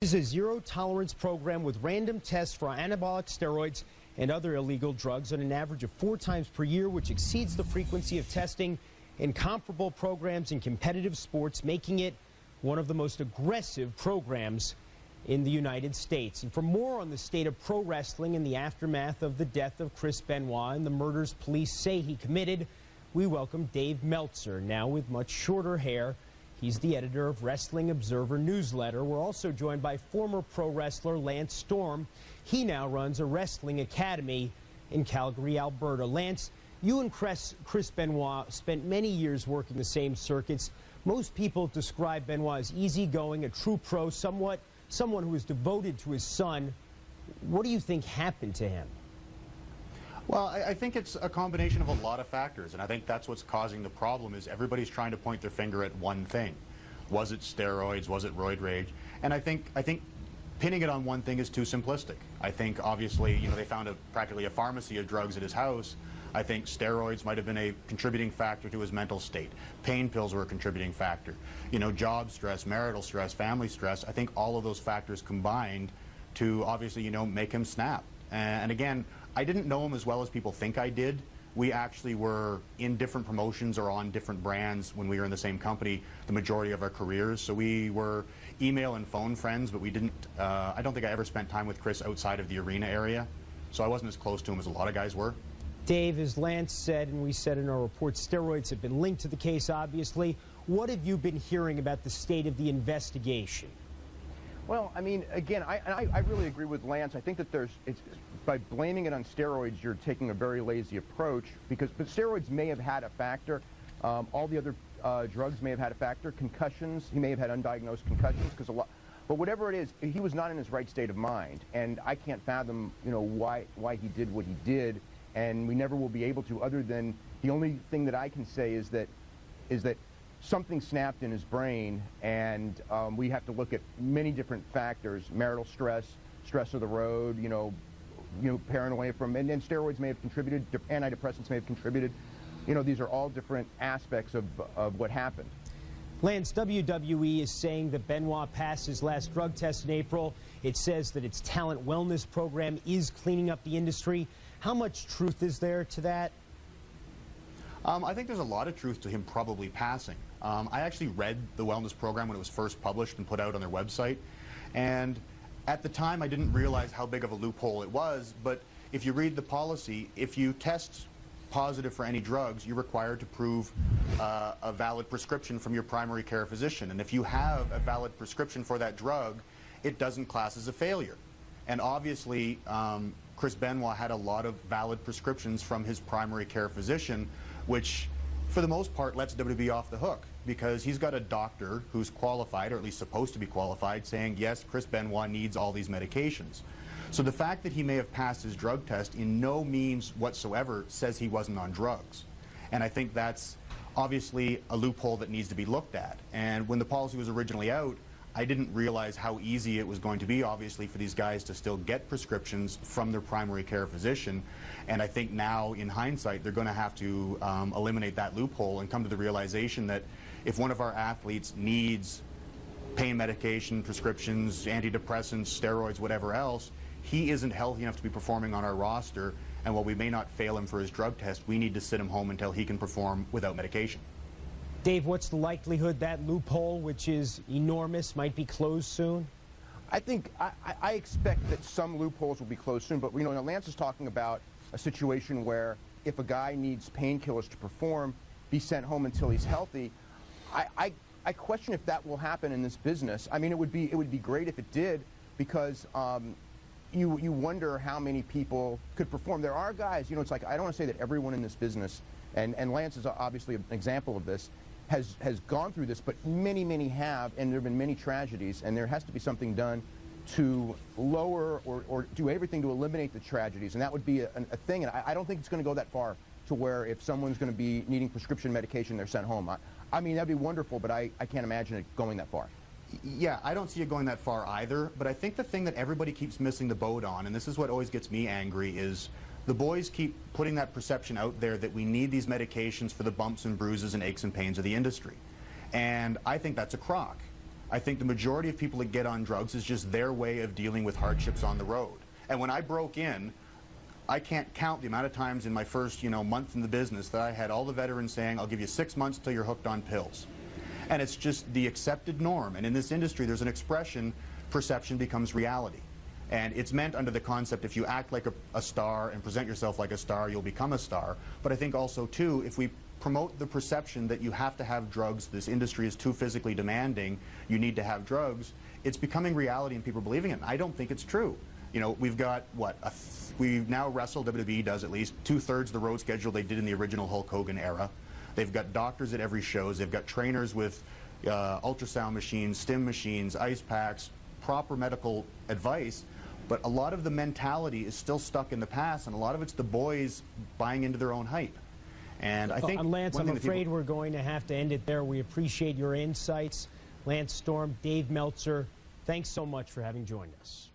This is a zero-tolerance program with random tests for anabolic steroids and other illegal drugs on an average of 4 times per year, which exceeds the frequency of testing in comparable programs in competitive sports, making it one of the most aggressive programs in the United States. And for more on the state of pro wrestling in the aftermath of the death of Chris Benoit and the murders police say he committed, we welcome Dave Meltzer, now with much shorter hair. He's the editor of Wrestling Observer newsletter. We're also joined by former pro wrestler Lance Storm. He now runs a wrestling academy in Calgary, Alberta. Lance, you and Chris Benoit spent many years working the same circuits. Most people describe Benoit as easygoing, a true pro, someone who is devoted to his son. What do you think happened to him? Well, I think it's a combination of a lot of factors, and I think that's what's causing the problem is everybody's trying to point their finger at one thing. Was it steroids? Was it roid rage? And I think pinning it on one thing is too simplistic. I think obviously, they found practically a pharmacy of drugs at his house. I think steroids might have been a contributing factor to his mental state. Pain pills were a contributing factor. Job stress, marital stress, family stress. I think all of those factors combined to obviously, make him snap. And again, I didn't know him as well as people think I did. We actually were in different promotions or on different brands when we were in the same company the majority of our careers. So we were email and phone friends, but we didn't, I don't think I ever spent time with Chris outside of the arena area. So I wasn't as close to him as a lot of guys were. Dave, as Lance said, and we said in our report, steroids have been linked to the case, obviously. What have you been hearing about the state of the investigation? Well, I mean, again, I really agree with Lance. I think that by blaming it on steroids, you're taking a very lazy approach but steroids may have had a factor. All the other drugs may have had a factor. Concussions, he may have had undiagnosed concussions but whatever it is, he was not in his right state of mind, and I can't fathom, why he did what he did, and we never will be able to. Other than the only thing that I can say is that something snapped in his brain, and we have to look at many different factors: marital stress, stress of the road, paranoia and then steroids may have contributed, antidepressants may have contributed. These are all different aspects of what happened. Lance, WWE is saying that Benoit passed his last drug test in April. It says that its talent wellness program is cleaning up the industry. How much truth is there to that? I think there's a lot of truth to him probably passing. I actually read the wellness program when it was first published and put out on their website, and at the time I didn't realize how big of a loophole it was, but if you read the policy, if you test positive for any drugs, you're required to prove a valid prescription from your primary care physician, and if you have a valid prescription for that drug, it doesn't class as a failure. And obviously Chris Benoit had a lot of valid prescriptions from his primary care physician, which for the most part lets WWE off the hook, because he's got a doctor who's qualified, or at least supposed to be qualified, saying, yes, Chris Benoit needs all these medications. So the fact that he may have passed his drug test in no means whatsoever says he wasn't on drugs. And I think that's obviously a loophole that needs to be looked at. And when the policy was originally out, I didn't realize how easy it was going to be, obviously, for these guys to still get prescriptions from their primary care physician. And I think now, in hindsight, they're going to have to eliminate that loophole and come to the realization that if one of our athletes needs pain medication, prescriptions, antidepressants, steroids, whatever else, he isn't healthy enough to be performing on our roster. And while we may not fail him for his drug test, we need to sit him home until he can perform without medication. Dave, what's the likelihood that loophole, which is enormous, might be closed soon? I think I expect that some loopholes will be closed soon, but Lance is talking about a situation where if a guy needs painkillers to perform, be sent home until he's healthy. I question if that will happen in this business. I mean, it would be great if it did, because you wonder how many people could perform. There are guys, it's like, I don't want to say that everyone in this business, and Lance is obviously an example of this, has gone through this, but many have, and there have been many tragedies, and there has to be something done to lower or do everything to eliminate the tragedies, and that would be a thing. And I don't think it's going to go that far to where if someone's going to be needing prescription medication, they're sent home. I mean, that'd be wonderful, but I can't imagine it going that far. Yeah, I don't see it going that far either, but I think the thing that everybody keeps missing the boat on, and this is what always gets me angry, is the boys keep putting that perception out there that we need these medications for the bumps and bruises and aches and pains of the industry. And I think that's a crock. I think the majority of people that get on drugs is just their way of dealing with hardships on the road. And when I broke in, I can't count the amount of times in my first, month in the business that I had all the veterans saying, I'll give you 6 months till you're hooked on pills. And it's just the accepted norm. And in this industry, there's an expression, perception becomes reality. And it's meant under the concept, if you act like a star and present yourself like a star, you'll become a star. But I think also, too, if we promote the perception that you have to have drugs, this industry is too physically demanding, you need to have drugs, it's becoming reality and people are believing it. I don't think it's true. We've got, we now wrestle, WWE does at least, 2/3 the road schedule they did in the original Hulk Hogan era. They've got doctors at every show. They've got trainers with ultrasound machines, stim machines, ice packs, proper medical advice. But a lot of the mentality is still stuck in the past, and a lot of it's the boys buying into their own hype. And I think, Lance, I'm afraid we're going to have to end it there. We appreciate your insights. Lance, Storm, Dave Meltzer, thanks so much for having joined us.